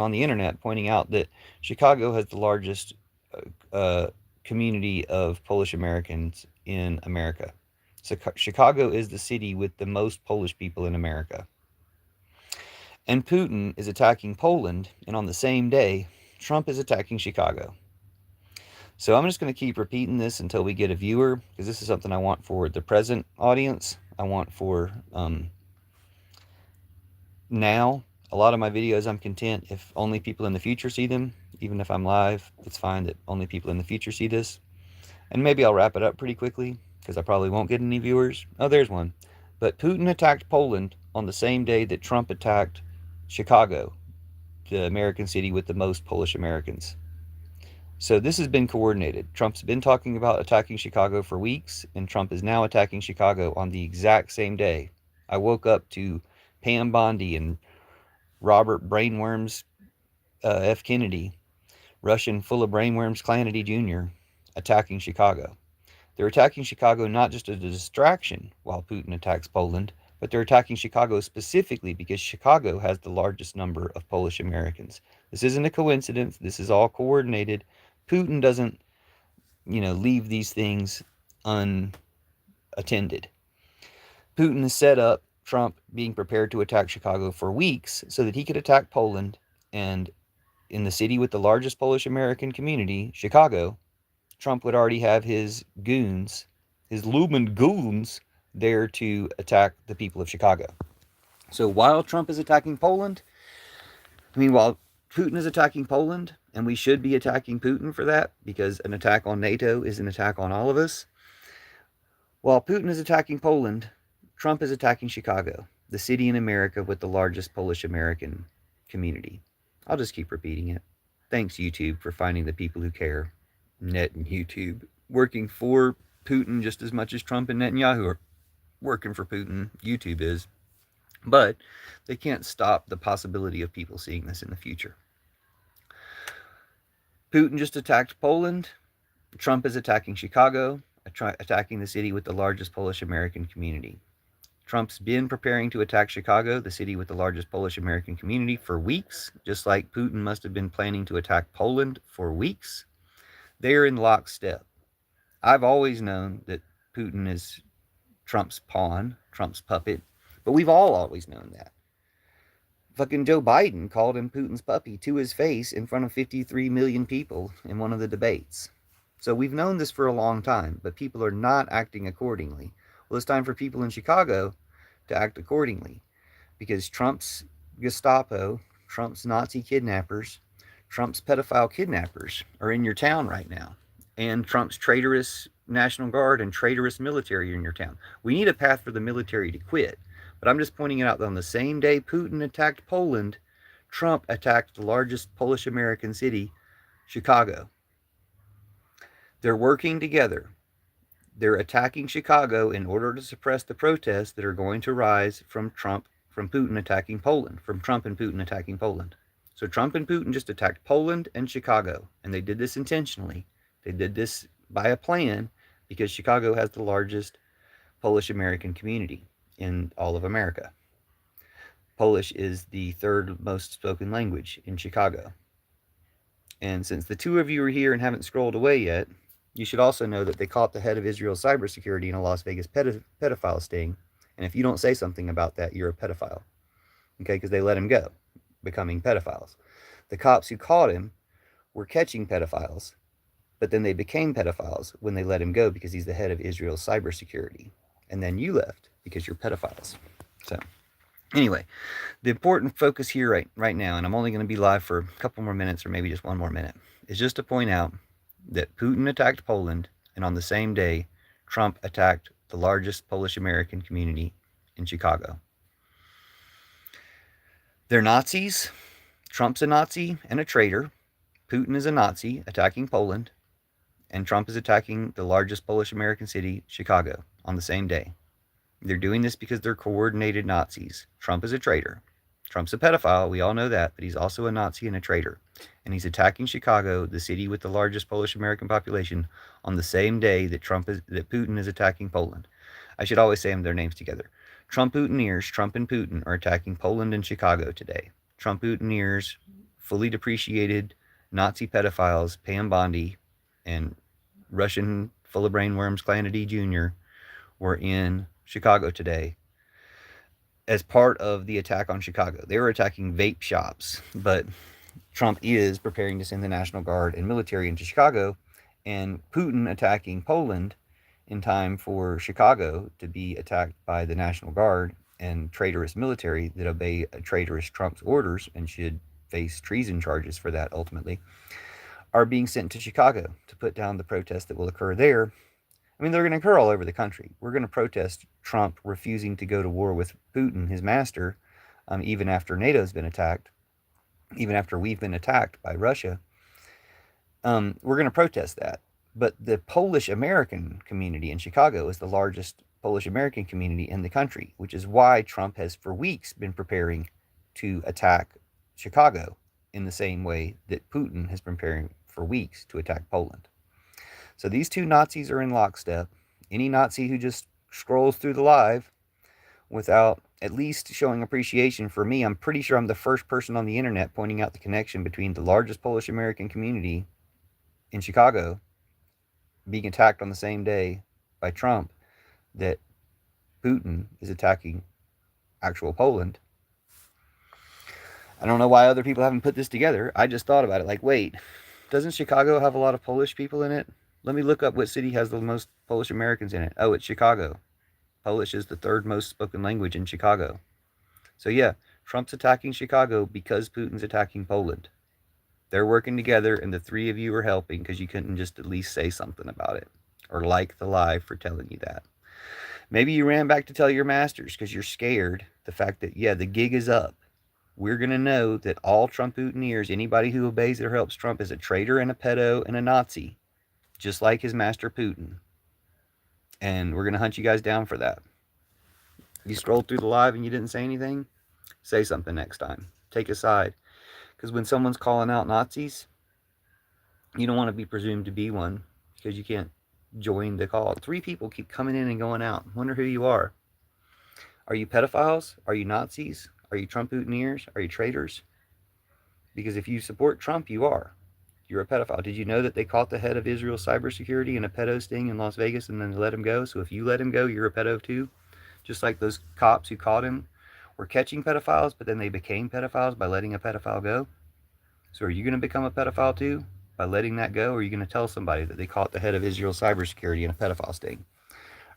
on the internet pointing out that Chicago has the largest community of Polish Americans in America. So Chicago is the city with the most Polish people in America. And Putin is attacking Poland, and on the same day, Trump is attacking Chicago. So I'm just going to keep repeating this until we get a viewer, because this is something I want for the present audience. I want for now. A lot of my videos, I'm content if only people in the future see them. Even if I'm live, it's fine that only people in the future see this. And maybe I'll wrap it up pretty quickly, because I probably won't get any viewers. Oh, there's one. But Putin attacked Poland on the same day that Trump attacked Chicago, the American city with the most Polish Americans. So this has been coordinated. Trump's been talking about attacking Chicago for weeks, and Trump is now attacking Chicago on the exact same day. I woke up to Pam Bondi and Robert Brainworms F. Kennedy, Russian full of brainworms Kennedy Jr., attacking Chicago. They're attacking Chicago not just as a distraction while Putin attacks Poland, but they're attacking Chicago specifically because Chicago has the largest number of Polish Americans. This isn't a coincidence. This is all coordinated. Putin doesn't, leave these things unattended. Putin has set up Trump being prepared to attack Chicago for weeks so that he could attack Poland, and in the city with the largest Polish American community, Chicago, Trump would already have his goons, his Lumen goons, there to attack the people of Chicago. So while Trump is attacking Poland, while Putin is attacking Poland, and we should be attacking Putin for that, because an attack on NATO is an attack on all of us. While Putin is attacking Poland, Trump is attacking Chicago, the city in America with the largest Polish American community. I'll just keep repeating it. Thanks, YouTube, for finding the people who care. Net and YouTube working for Putin just as much as Trump and Netanyahu are working for Putin. YouTube is. But they can't stop the possibility of people seeing this in the future. Putin just attacked Poland. Trump is attacking Chicago, attacking the city with the largest Polish American community. Trump's been preparing to attack Chicago, the city with the largest Polish American community, for weeks, just like Putin must have been planning to attack Poland for weeks. They're in lockstep. I've always known that Putin is Trump's pawn, Trump's puppet, but we've all always known that. Fucking Joe Biden called him Putin's puppy to his face in front of 53 million people in one of the debates. So we've known this for a long time, but people are not acting accordingly. Well, it's time for people in Chicago to act accordingly, because Trump's Gestapo, Trump's Nazi kidnappers, Trump's pedophile kidnappers are in your town right now, and Trump's traitorous National Guard and traitorous military are in your town. We need a path for the military to quit, but I'm just pointing it out that on the same day Putin attacked Poland, Trump attacked the largest Polish American city, Chicago. They're working together. They're attacking Chicago in order to suppress the protests that are going to rise from Putin attacking Poland, from Trump and Putin attacking Poland. So Trump and Putin just attacked Poland and Chicago, and they did this intentionally. They did this by a plan because Chicago has the largest Polish American community in all of America. Polish is the third most spoken language in Chicago. And since the two of you are here and haven't scrolled away yet, you should also know that they caught the head of Israel's cybersecurity in a Las Vegas pedophile sting. And if you don't say something about that, you're a pedophile. Okay, because they let him go, becoming pedophiles. The cops who caught him were catching pedophiles, but then they became pedophiles when they let him go because he's the head of Israel's cybersecurity. And then you left because you're pedophiles. So anyway, the important focus here right now, and I'm only going to be live for a couple more minutes or maybe just one more minute, is just to point out that Putin attacked Poland, and on the same day, Trump attacked the largest Polish American community in Chicago. They're Nazis. Trump's a Nazi and a traitor. Putin is a Nazi attacking Poland, and Trump is attacking the largest Polish American city, Chicago, on the same day. They're doing this because they're coordinated Nazis. Trump is a traitor. Trump's a pedophile, we all know that, but he's also a Nazi and a traitor. And he's attacking Chicago, the city with the largest Polish American population, on the same day that Putin is attacking Poland. I should always say their names together. Trump-Putineers, Trump and Putin, are attacking Poland and Chicago today. Trump-Putineers fully depreciated Nazi pedophiles, Pam Bondi and Russian full of brainworms Kennedy Jr. were in Chicago today as part of the attack on Chicago. They were attacking vape shops, but Trump is preparing to send the National Guard and military into Chicago, and Putin attacking Poland in time for Chicago to be attacked by the National Guard and traitorous military that obey a traitorous Trump's orders and should face treason charges for that ultimately, are being sent to Chicago to put down the protests that will occur there. I mean, they're going to occur all over the country. We're going to protest Trump refusing to go to war with Putin, his master, even after NATO's been attacked, even after we've been attacked by Russia. We're going to protest that. But the Polish American community in Chicago is the largest Polish American community in the country, which is why Trump has for weeks been preparing to attack Chicago in the same way that Putin has been preparing for weeks to attack Poland. So these two Nazis are in lockstep. Any Nazi who just scrolls through the live without at least showing appreciation for me, I'm pretty sure I'm the first person on the internet pointing out the connection between the largest Polish American community in Chicago being attacked on the same day by Trump that Putin is attacking actual Poland. I don't know why other people haven't put this together. I just thought about it. Like, wait, doesn't Chicago have a lot of Polish people in it? Let me look up what city has the most Polish Americans in it. Oh, it's Chicago. Polish is the third most spoken language in Chicago. So yeah, Trump's attacking Chicago because Putin's attacking Poland. They're working together, and the three of you are helping because you couldn't just at least say something about it or like the lie for telling you that. Maybe you ran back to tell your masters because you're scared the fact that, yeah, the gig is up. We're going to know that all Trump Putineers, anybody who obeys or helps Trump, is a traitor and a pedo and a Nazi, just like his master Putin. And we're going to hunt you guys down for that. You scrolled through the live and you didn't say anything? Say something next time. Take a side. Because when someone's calling out Nazis, you don't want to be presumed to be one because you can't join the call. 3 people keep coming in and going out. Wonder who you are. Are you pedophiles? Are you Nazis? Are you Trump Putineers? Are you traitors? Because if you support Trump, you are. You're a pedophile. Did you know that they caught the head of Israel's cybersecurity in a pedo sting in Las Vegas and then let him go? So if you let him go, you're a pedo too. Just like those cops who caught him were catching pedophiles, but then they became pedophiles by letting a pedophile go. So are you going to become a pedophile too by letting that go? Or are you going to tell somebody that they caught the head of Israel's cybersecurity in a pedophile sting?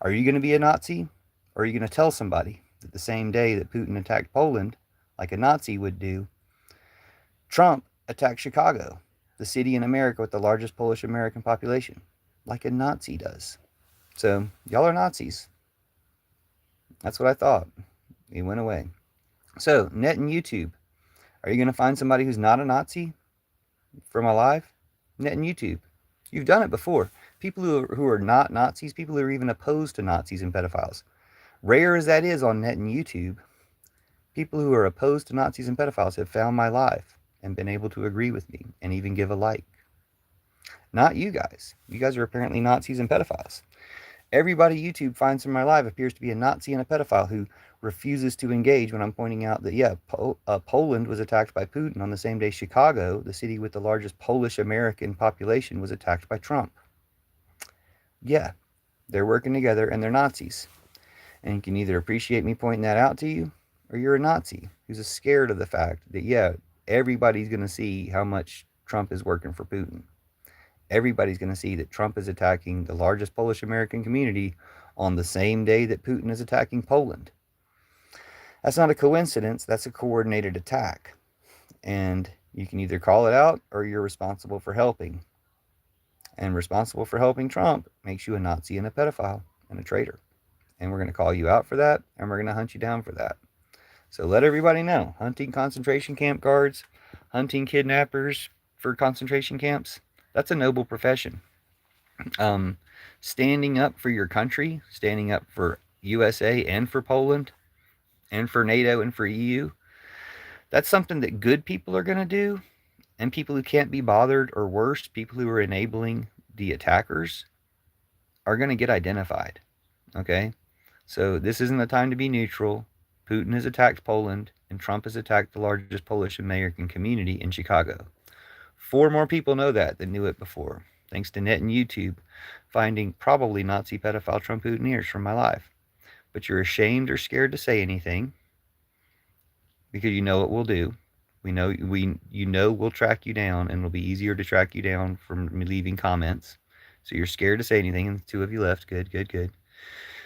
Are you going to be a Nazi? Or are you going to tell somebody that the same day that Putin attacked Poland, like a Nazi would do, Trump attacked Chicago, the city in America with the largest Polish American population, like a Nazi does? So y'all are Nazis. That's what I thought. He went away. So, Net and YouTube. Are you going to find somebody who's not a Nazi for my live? Net and YouTube. You've done it before. People who are not Nazis, people who are even opposed to Nazis and pedophiles. Rare as that is on Net and YouTube, people who are opposed to Nazis and pedophiles have found my live and been able to agree with me and even give a like. Not you guys. You guys are apparently Nazis and pedophiles. Everybody YouTube finds from my live appears to be a Nazi and a pedophile who refuses to engage when I'm pointing out that, yeah, Poland was attacked by Putin on the same day Chicago, the city with the largest Polish American population, was attacked by Trump. Yeah, they're working together and they're Nazis. And you can either appreciate me pointing that out to you, or you're a Nazi who's scared of the fact that, yeah, everybody's going to see how much Trump is working for Putin. Everybody's going to see that Trump is attacking the largest Polish American community on the same day that Putin is attacking Poland. That's not a coincidence. That's a coordinated attack. And you can either call it out or you're responsible for helping. And responsible for helping Trump makes you a Nazi and a pedophile and a traitor. And we're going to call you out for that, and we're going to hunt you down for that. So let everybody know. Hunting concentration camp guards, hunting kidnappers for concentration camps, that's a noble profession. Standing up for your country, standing up for USA and for Poland and for NATO and for EU, that's something that good people are going to do. And people who can't be bothered, or worse, people who are enabling the attackers, are going to get identified. Okay? So this isn't the time to be neutral. Putin has attacked Poland, and Trump has attacked the largest Polish American community in Chicago. 4 more people know that than knew it before, thanks to net and YouTube finding probably Nazi pedophile Trump-Putin from my life. But you're ashamed or scared to say anything because you know what we'll do. We'll track you down, and it'll be easier to track you down from leaving comments. So you're scared to say anything, and the 2 of you left. Good, good, good.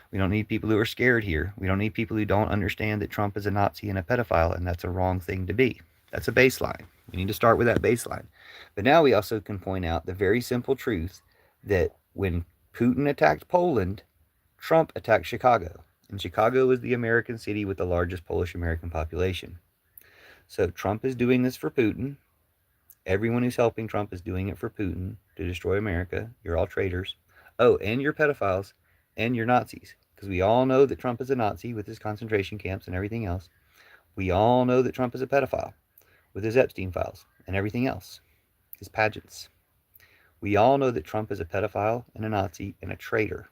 We don't need people who are scared here. We don't need people who don't understand that Trump is a Nazi and a pedophile, and that's a wrong thing to be. That's a baseline. We need to start with that baseline. But now we also can point out the very simple truth that when Putin attacked Poland, Trump attacked Chicago. And Chicago is the American city with the largest Polish American population. So Trump is doing this for Putin. Everyone who's helping Trump is doing it for Putin to destroy America. You're all traitors. Oh, and you're pedophiles, and you're Nazis. Because we all know that Trump is a Nazi with his concentration camps and everything else. We all know that Trump is a pedophile with his Epstein files and everything else, his pageants. We all know that Trump is a pedophile and a Nazi and a traitor.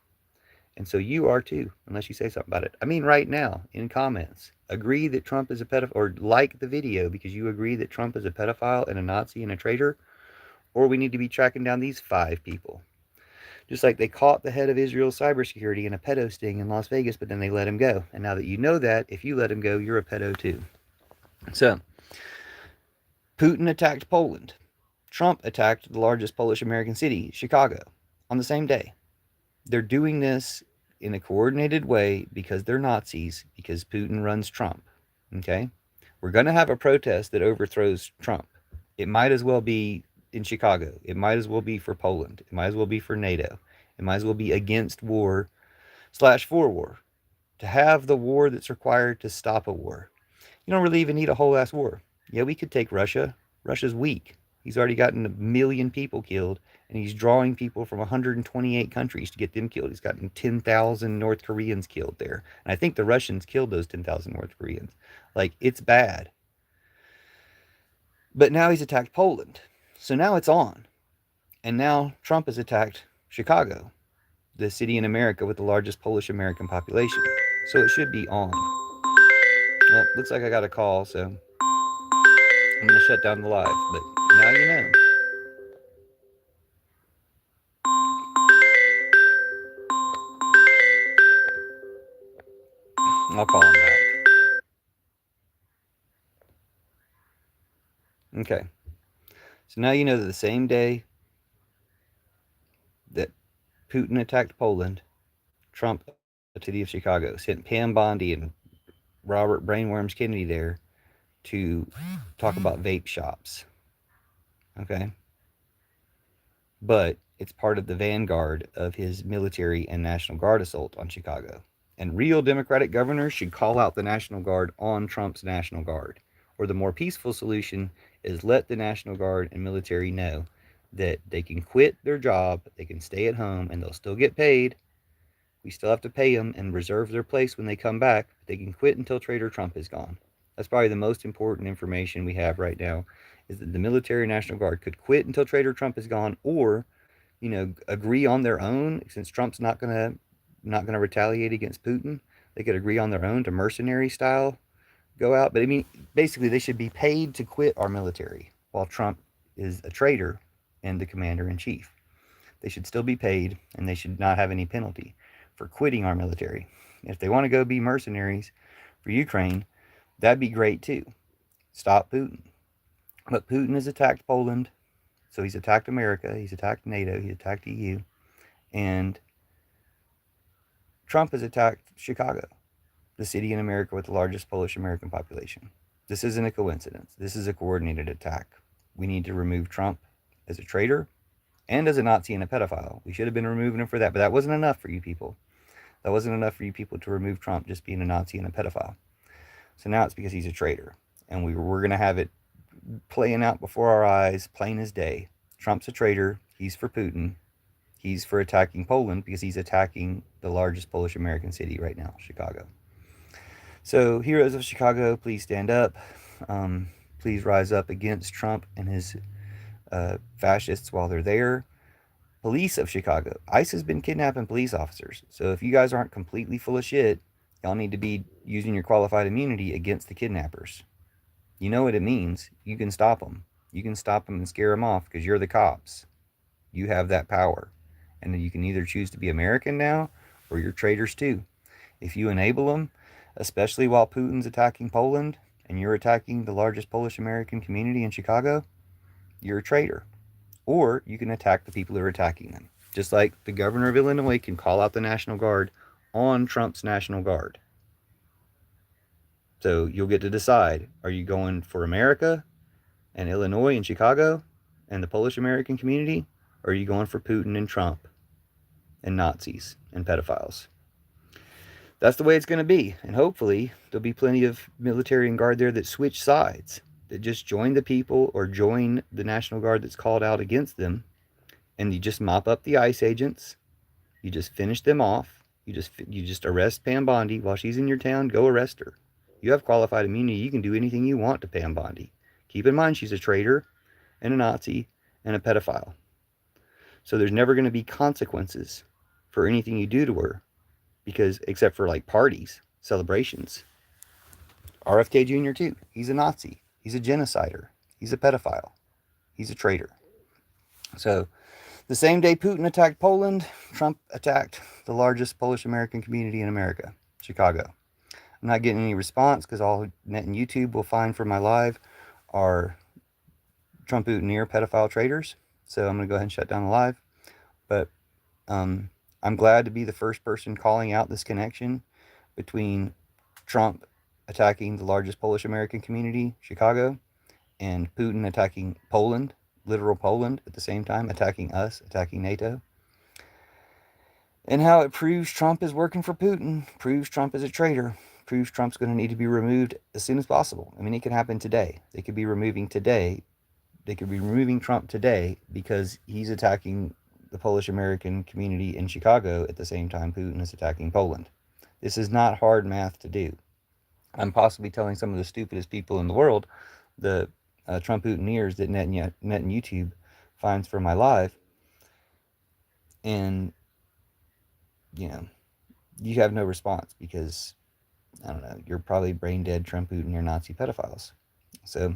And so you are too, unless you say something about it. I mean, right now, in comments, agree that Trump is a pedophile, or like the video because you agree that Trump is a pedophile and a Nazi and a traitor, or we need to be tracking down these 5 people. Just like they caught the head of Israel's cybersecurity in a pedo sting in Las Vegas, but then they let him go. And now that you know that, if you let him go, you're a pedo too. So, Putin attacked Poland. Trump attacked the largest Polish American city, Chicago, on the same day. They're doing this in a coordinated way because they're Nazis, because Putin runs Trump. Okay? We're going to have a protest that overthrows Trump. It might as well be in Chicago. It might as well be for Poland. It might as well be for NATO. It might as well be against war / for war. To have the war that's required to stop a war. You don't really even need a whole ass war. Yeah, we could take Russia. Russia's weak. He's already gotten 1 million people killed, and he's drawing people from 128 countries to get them killed. He's gotten 10,000 North Koreans killed there. And I think the Russians killed those 10,000 North Koreans. Like, it's bad. But now he's attacked Poland. So now it's on. And now Trump has attacked Chicago, the city in America with the largest Polish American population. So it should be on. Well, looks like I got a call, so I'm going to shut down the live. But now you know. I'll call him back. Okay. So now you know that the same day that Putin attacked Poland, Trump, the city of Chicago, sent Pam Bondi and Robert Brainworms Kennedy there to talk about vape shops. Okay? But it's part of the vanguard of his military and National Guard assault on Chicago. And real Democratic governors should call out the National Guard on Trump's National Guard. Or the more peaceful solution is let the National Guard and military know that they can quit their job, they can stay at home, and they'll still get paid. We still have to pay them and reserve their place when they come back. They can quit until Trader Trump is gone. That's probably the most important information we have right now, is that the military and National Guard could quit until Trader Trump is gone, or, agree on their own, since Trump's not gonna retaliate against Putin. They could agree on their own to mercenary style go out. But I mean, basically, they should be paid to quit our military while Trump is a traitor and the commander in chief. They should still be paid, and they should not have any penalty for quitting our military. If they want to go be mercenaries for Ukraine, that'd be great too. Stop Putin. But Putin has attacked Poland, so he's attacked America, he's attacked NATO, he's attacked EU, and Trump has attacked Chicago, the city in America with the largest Polish American population. This isn't a coincidence. This is a coordinated attack. We need to remove Trump as a traitor and as a Nazi and a pedophile. We should have been removing him for that, but that wasn't enough for you people. That wasn't enough for you people to remove Trump just being a Nazi and a pedophile. So now it's because he's a traitor. And we're going to have it playing out before our eyes, plain as day. Trump's a traitor. He's for Putin. He's for attacking Poland because he's attacking the largest Polish American city right now, Chicago. So, heroes of Chicago, please stand up. Please rise up against Trump and his fascists while they're there. Police of Chicago. ICE has been kidnapping police officers. So if you guys aren't completely full of shit Y'all need to be using your qualified immunity against the kidnappers. You know what it means. You can stop them. You can stop them and scare them off because you're the cops. You have that power. And you can either choose to be American now or you're traitors too. If you enable them, especially while Putin's attacking Poland and you're attacking the largest Polish American community in Chicago, you're a traitor. Or you can attack the people who are attacking them. Just like the governor of Illinois can call out the National Guard on Trump's National Guard. So you'll get to decide, are you going for America and Illinois and Chicago and the Polish American community, or are you going for Putin and Trump and Nazis and pedophiles? That's the way it's going to be. And hopefully there'll be plenty of military and guard there that switch sides, that just join the people or join the National Guard that's called out against them. And you just mop up the ICE agents. You just finish them off. You just arrest Pam Bondi while she's in your town. Go arrest her. You have qualified immunity. You can do anything you want to Pam Bondi. Keep in mind she's a traitor and a Nazi and a pedophile. So there's never going to be consequences for anything you do to her, because except for like parties, celebrations. RFK Jr. too. He's a Nazi. He's a genocider. He's a pedophile. He's a traitor. So the same day Putin attacked Poland, Trump attacked the largest Polish American community in America, Chicago. I'm not getting any response because all net and YouTube will find for my live are Trump Putineer pedophile traitors. So I'm going to go ahead and shut down the live. But I'm glad to be the first person calling out this connection between Trump attacking the largest Polish American community, Chicago, and Putin attacking Poland, literal Poland, at the same time, attacking us, attacking NATO. And how it proves Trump is working for Putin, proves Trump is a traitor, proves Trump's going to need to be removed as soon as possible. I mean, it could happen today. They could be removing today. They could be removing Trump today because he's attacking the Polish American community in Chicago at the same time Putin is attacking Poland. This is not hard math to do. I'm possibly telling some of the stupidest people in the world, the Trump Putineers that Net and YouTube finds for my live. And, you know, you have no response because, I don't know, you're probably brain dead Trump Putineer Nazi pedophiles. So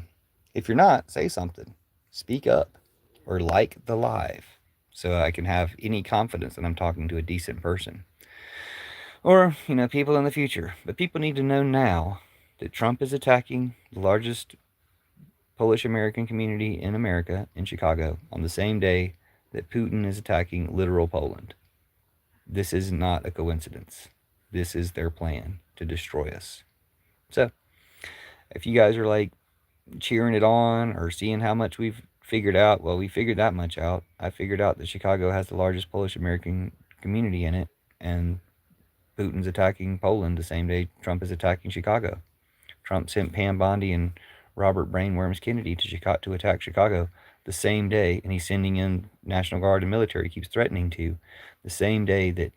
if you're not, say something. Speak up or like the live so I can have any confidence that I'm talking to a decent person. Or, you know, people in the future. But people need to know now that Trump is attacking the largest Polish American community in America, in Chicago, on the same day that Putin is attacking literal Poland. This is not a coincidence. This is their plan to destroy us. So, if you guys are like cheering it on or seeing how much we've figured out, well, we figured that much out. I figured out that Chicago has the largest Polish American community in it, and Putin's attacking Poland the same day Trump is attacking Chicago. Trump sent Pam Bondi and Robert Brainworms Kennedy to attack Chicago the same day, and he's sending in National Guard and military, keeps threatening to, the same day that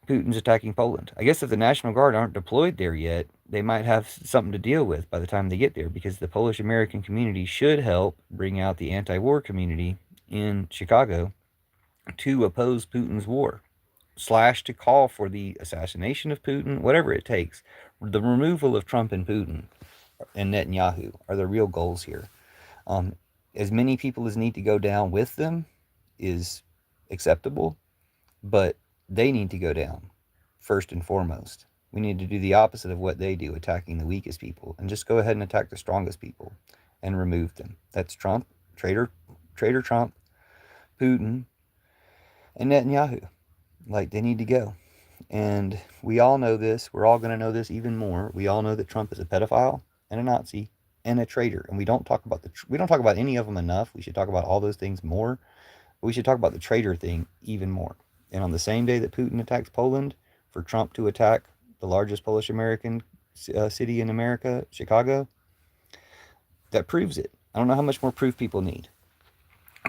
Putin's attacking Poland. I guess if the National Guard aren't deployed there yet, they might have something to deal with by the time they get there, because the Polish American community should help bring out the anti-war community in Chicago to oppose Putin's war, / to call for the assassination of Putin, whatever it takes. The removal of Trump and Putin and Netanyahu are the real goals here. As many people as need to go down with them is acceptable, but they need to go down first and foremost. We need to do the opposite of what they do, attacking the weakest people, and just go ahead and attack the strongest people and remove them. That's Trump, traitor Trump, Putin, and Netanyahu. Like, they need to go. And we all know this. We're all going to know this even more. We all know that Trump is a pedophile and a Nazi and a traitor. And we don't talk about any of them enough. We should talk about all those things more. But we should talk about the traitor thing even more. And on the same day that Putin attacks Poland, for Trump to attack the largest Polish American city in America, Chicago, that proves it. I don't know how much more proof people need.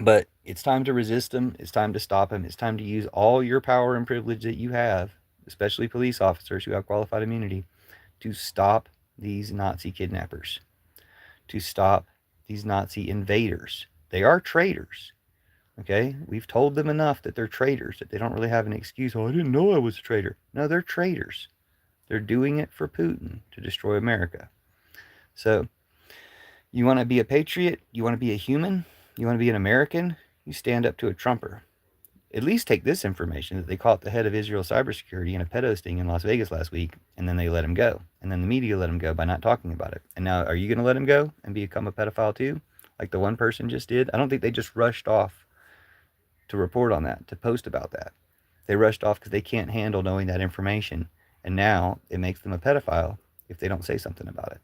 But it's time to resist him. It's time to stop him. It's time to use all your power and privilege that you have, especially police officers who have qualified immunity, to stop these Nazi kidnappers, to stop these Nazi invaders. They are traitors. Okay? We've told them enough that they're traitors, that they don't really have an excuse. Oh, I didn't know I was a traitor. No, they're traitors. They're doing it for Putin to destroy America. So, you want to be a patriot? You want to be a human? You want to be an American? You stand up to a Trumper. At least take this information that they caught the head of Israel cybersecurity in a pedo sting in Las Vegas last week, and then they let him go. And then the media let him go by not talking about it. And now, are you going to let him go and become a pedophile too? Like the one person just did? I don't think they just rushed off to report on that, to post about that. They rushed off because they can't handle knowing that information. And now it makes them a pedophile if they don't say something about it.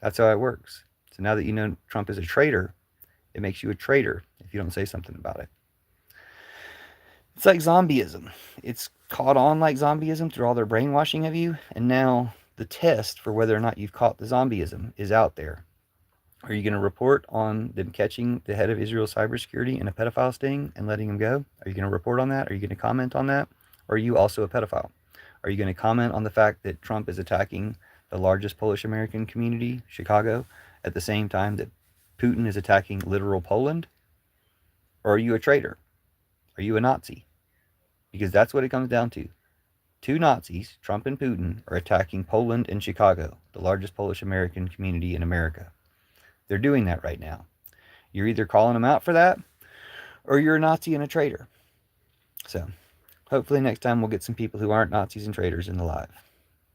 That's how it works. So now that you know Trump is a traitor, it makes you a traitor if you don't say something about it. It's like zombieism. It's caught on like zombieism through all their brainwashing of you, and now the test for whether or not you've caught the zombieism is out there. Are you going to report on them catching the head of Israel's cybersecurity in a pedophile sting and letting him go? Are you going to report on that? Are you going to comment on that? Or are you also a pedophile? Are you going to comment on the fact that Trump is attacking the largest Polish American community, Chicago, at the same time that Putin is attacking literal Poland? Or are you a traitor? Are you a Nazi? Because that's what it comes down to. Two Nazis, Trump and Putin, are attacking Poland and Chicago, the largest Polish American community in America. They're doing that right now. You're either calling them out for that, or you're a Nazi and a traitor. So, hopefully next time we'll get some people who aren't Nazis and traitors in the live.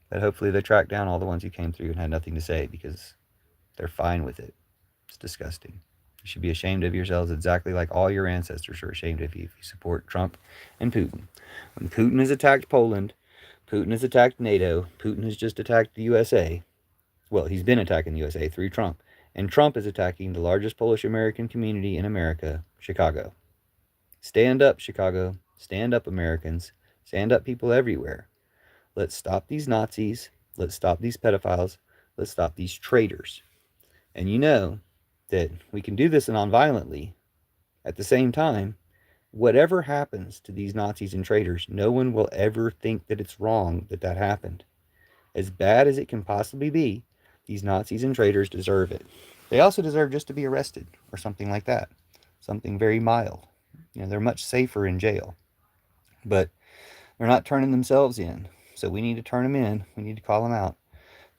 But hopefully they track down all the ones who came through and had nothing to say, because they're fine with it. It's disgusting. You should be ashamed of yourselves exactly like all your ancestors are ashamed of you if you support Trump and Putin. When Putin has attacked Poland, Putin has attacked NATO, Putin has just attacked the USA. Well, he's been attacking the USA through Trump. And Trump is attacking the largest Polish American community in America, Chicago. Stand up, Chicago. Stand up, Americans. Stand up, people everywhere. Let's stop these Nazis. Let's stop these pedophiles. Let's stop these traitors. And you know that we can do this nonviolently. At the same time, whatever happens to these Nazis and traitors, no one will ever think that it's wrong that that happened. As bad as it can possibly be, these Nazis and traitors deserve it. They also deserve just to be arrested or something like that. Something very mild. You know, they're much safer in jail. But they're not turning themselves in. So we need to turn them in. We need to call them out.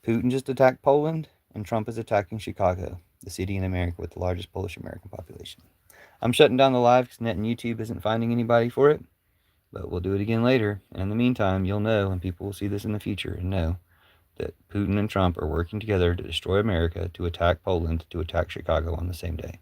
Putin just attacked Poland, and Trump is attacking Chicago, the city in America with the largest Polish American population. I'm shutting down the live because Net and YouTube isn't finding anybody for it. But we'll do it again later. And in the meantime, you'll know, and people will see this in the future and know, that Putin and Trump are working together to destroy America, to attack Poland, to attack Chicago on the same day.